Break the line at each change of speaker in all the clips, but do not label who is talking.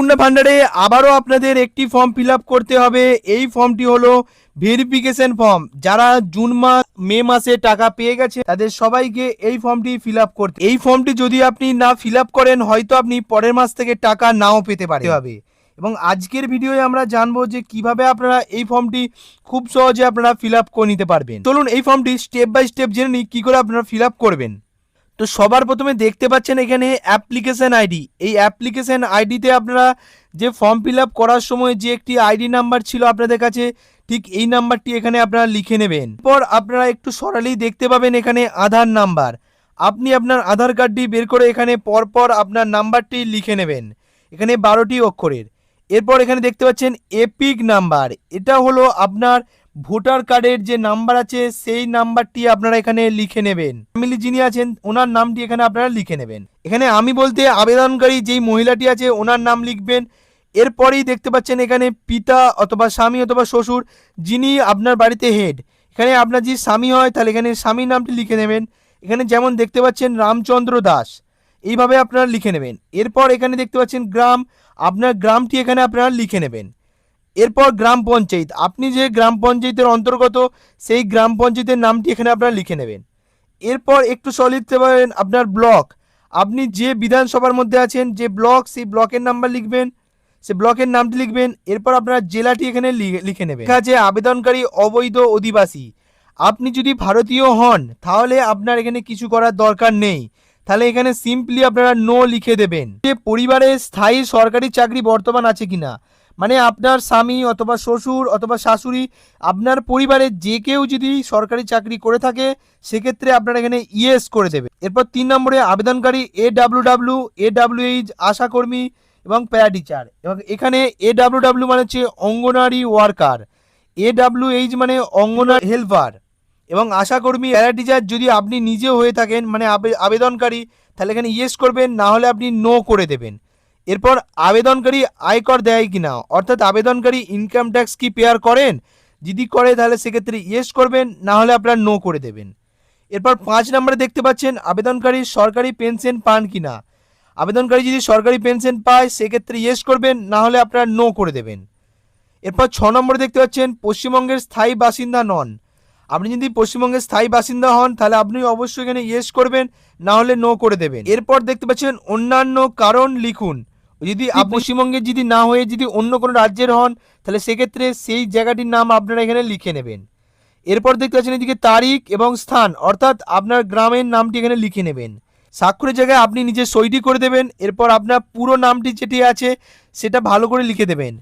অন্নপূর্ণা ভান্ডারে আবারও আপনাদের একটি ফর্ম ফিল আপ করতে হবে। এই ফর্মটি হলো ভেরিফিকেশন ফর্ম। যারা জুন মাস মে মাসে টাকা পেয়ে গেছে তাদের সবাইকে এই ফর্মটি ফিল আপ করতে। এই ফর্মটি যদি আপনি না ফিল আপ করেন হয়তো আপনি পরের মাস থেকে টাকা নাও পেতে পারেন হবে। এবং আজকের ভিডিওয়ে আমরা জানবো যে কিভাবে আপনারা এই ফর্মটি খুব সহজে আপনারা ফিল আপ করে নিতে পারবেন। চলুন এই ফর্মটি স্টেপ বাই স্টেপ জেনে নিই কী করে আপনারা ফিল আপ করবেন। তো সবার প্রথমে দেখতে পাচ্ছেন এখানে অ্যাপ্লিকেশন আইডি। এই অ্যাপ্লিকেশন আইডিতে আপনারা যে ফর্ম ফিল আপ করার সময় যে একটি আইডি নাম্বার ছিল আপনাদের কাছে, ঠিক এই নাম্বারটি এখানে আপনারা লিখে নেবেন। পর আপনারা একটু সরালেই দেখতে পাবেন এখানে আধার নাম্বার। আপনি আপনার আধার কার্ডটি বের করে এখানে পরপর আপনার নাম্বারটি লিখে নেবেন, এখানে 12টি অক্ষরের। এরপর এখানে দেখতে পাচ্ছেন এপিক নাম্বার, এটা হলো আপনার ভোটার কার্ডের যে নাম্বার আছে সেই নাম্বারটি আপনারা এখানে লিখে নেবেন। ফ্যামিলি যিনি আছেন ওনার নামটি এখানে আপনারা লিখে নেবেন। এখানে আমি বলতে আবেদনকারী যেই মহিলাটি আছে ওনার নাম লিখবেন। এরপরেই দেখতে পাচ্ছেন এখানে পিতা অথবা স্বামী অথবা শ্বশুর যিনি আপনার বাড়িতে হেড, এখানে আপনার যে স্বামী হয় তাহলে এখানে স্বামীর নামটি লিখে নেবেন। এখানে যেমন দেখতে পাচ্ছেন রামচন্দ্র দাস, এইভাবে আপনারা লিখে নেবেন। এরপর এখানে দেখতে পাচ্ছেন গ্রাম, আপনার গ্রামটি এখানে আপনারা লিখে নেবেন। এরপর গ্রাম পঞ্চায়েত, আপনি যে গ্রাম পঞ্চায়েতের অন্তর্গত সেই গ্রাম পঞ্চায়েতের নামটি এখানে আপনারা লিখে নেবেন। এরপর একটু লিখতে পারেন আপনার ব্লক, আপনি যে বিধানসভার মধ্যে আছেন যে ব্লক সেই ব্লকের নাম্বার লিখবেন, সে ব্লকের নামটি লিখবেন। এরপর আপনার জেলাটি এখানে লিখে নেবেন। ঠিক আছে, আবেদনকারী অবৈধ অধিবাসী, আপনি যদি ভারতীয় হন তাহলে আপনার এখানে কিছু করার দরকার নেই, তাহলে এখানে সিম্পলি আপনারা নো লিখে দেবেন। যে পরিবারে স্থায়ী সরকারি চাকরি বর্তমান আছে কিনা, মানে আপনার স্বামী অথবা শ্বশুর অথবা শাশুড়ি আপনার পরিবারে যে কেউ যদি সরকারি চাকরি করে থাকে সেক্ষেত্রে আপনারা এখানে ইয়েস করে দেবে। এরপর 3 নম্বরে আবেদনকারী AWW আশাকর্মী এবং প্যারা টিচার, এবং এখানে AWW মানে হচ্ছে অঙ্গনারী ওয়ার্কার, AWH মানে অঙ্গনারী হেল্পার, এবং আশাকর্মী প্যারা টিচার যদি আপনি নিজেও হয়ে থাকেন মানে আবেদনকারী তাহলে এখানে ইয়েস করবেন, না হলে আপনি নো করে দেবেন। এরপর আবেদনকারী আয়কর দেয় কিনা, অর্থাৎ আবেদনকারী ইনকাম ট্যাক্স কি পেয়ার করেন, যদি করে তাহলে সেক্ষেত্রে ইয়েস করবেন, না হলে আপনার নো করে দেবেন। এরপর 5 নম্বরে দেখতে পাচ্ছেন আবেদনকারী সরকারি পেনশন পান কিনা, আবেদনকারী যদি সরকারি পেনশন পায় সেক্ষেত্রে ইয়েস করবেন, না হলে আপনার নো করে দেবেন। এরপর 6 নম্বরে দেখতে পাচ্ছেন পশ্চিমবঙ্গের স্থায়ী বাসিন্দা নন, আপনি যদি পশ্চিমবঙ্গের স্থায়ী বাসিন্দা হন তাহলে আপনি অবশ্যই এখানে ইয়েস করবেন, না হলে নো করে দেবেন। এরপর দেখতে পাচ্ছেন অন্যান্য কারণ লিখুন, যদি আপনি পশ্চিমবঙ্গের যদি না হয়ে যদি অন্য কোনো রাজ্যের হন তাহলে সেক্ষেত্রে সেই জায়গাটির নাম আপনারা এখানে লিখে নেবেন। এরপর দেখতে পাচ্ছেন এদিকে তারিখ এবং স্থান, অর্থাৎ আপনার গ্রামের নামটি এখানে লিখে নেবেন। স্বাক্ষরের জায়গায় আপনি নিজে সইটি করে দেবেন। এরপর আপনার পুরো নামটি যেটি আছে সেটা ভালো করে লিখে দেবেন।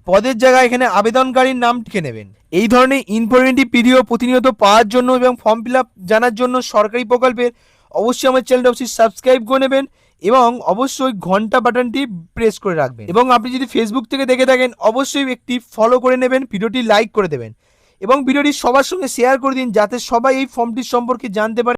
পদের জায়গায় এখানে আবেদনকারীর নাম লিখে নেবেন। এই ধরনের ইনফরমেটিভ ভিডিও প্রতিনিয়ত পাওয়ার জন্য এবং ফর্ম ফিল আপ জানার জন্য সরকারি প্রকল্পের অবশ্যই আমার চ্যানেলটা অবশ্যই সাবস্ক্রাইব করে নেবেন এবং অবশ্যই ঘন্টা বাটনটি প্রেস করে রাখবেন। এবং আপনি যদি ফেসবুক থেকে দেখে থাকেন অবশ্যই একটি ফলো করে নেবেন, ভিডিওটি লাইক করে দেবেন এবং ভিডিওটি সবার সঙ্গে শেয়ার করে দিন যাতে সবাই এই ফর্মটির সম্পর্কে জানতে পারে।